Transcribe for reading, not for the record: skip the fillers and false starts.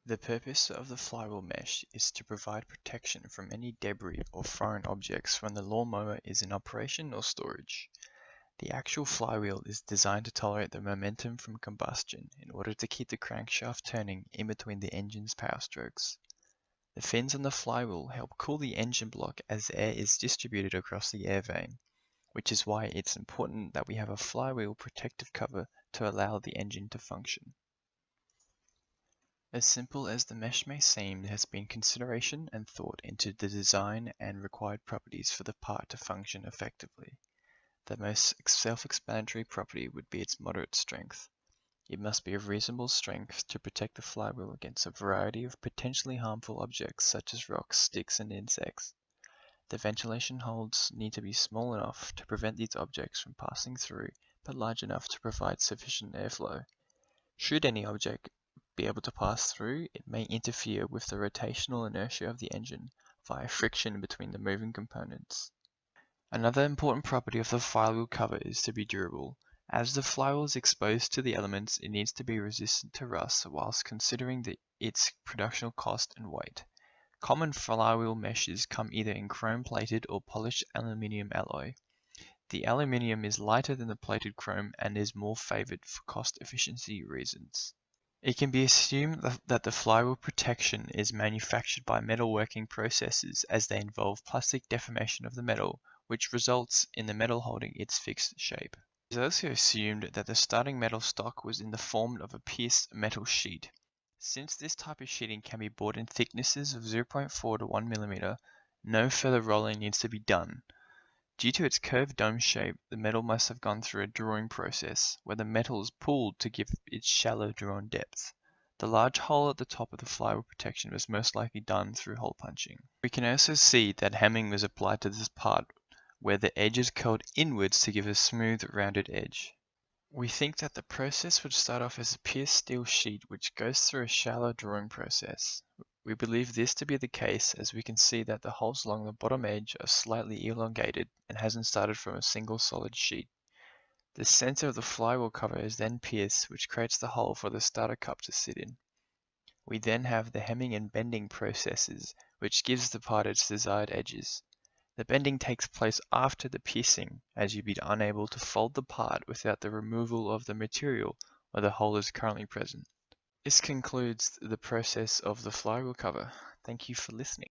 The purpose of the flywheel mesh is to provide protection from any debris or foreign objects when the lawnmower is in operation or storage. The actual flywheel is designed to tolerate the momentum from combustion in order to keep the crankshaft turning in between the engine's power strokes. The fins on the flywheel help cool the engine block as air is distributed across the air vane, which is why it's important that we have a flywheel protective cover to allow the engine to function. As simple as the mesh may seem, there has been consideration and thought into the design and required properties for the part to function effectively. The most self-explanatory property would be its moderate strength. It must be of reasonable strength to protect the flywheel against a variety of potentially harmful objects such as rocks, sticks, and insects. The ventilation holes need to be small enough to prevent these objects from passing through, but large enough to provide sufficient airflow. Should any object be able to pass through, it may interfere with the rotational inertia of the engine via friction between the moving components. Another important property of the flywheel cover is to be durable. As the flywheel is exposed to the elements, it needs to be resistant to rust whilst considering its production cost and weight. Common flywheel meshes come either in chrome-plated or polished aluminium alloy. The aluminium is lighter than the plated chrome and is more favored for cost efficiency reasons. It can be assumed that the flywheel protection is manufactured by metalworking processes as they involve plastic deformation of the metal, which results in the metal holding its fixed shape. It is also assumed that the starting metal stock was in the form of a pierced metal sheet. Since this type of sheeting can be bought in thicknesses of 0.4 to 1 mm, no further rolling needs to be done. Due to its curved dome shape, the metal must have gone through a drawing process, where the metal is pulled to give it shallow drawn depth. The large hole at the top of the flywheel protection was most likely done through hole punching. We can also see that hemming was applied to this part, where the edge is curled inwards to give a smooth, rounded edge. We think that the process would start off as a pierced steel sheet which goes through a shallow drawing process. We believe this to be the case as we can see that the holes along the bottom edge are slightly elongated and hasn't started from a single solid sheet. The center of the flywheel cover is then pierced, which creates the hole for the starter cup to sit in. We then have the hemming and bending processes, which gives the part its desired edges. The bending takes place after the piercing, as you'd be unable to fold the part without the removal of the material where the hole is currently present. This concludes the process of the flywheel cover. Thank you for listening.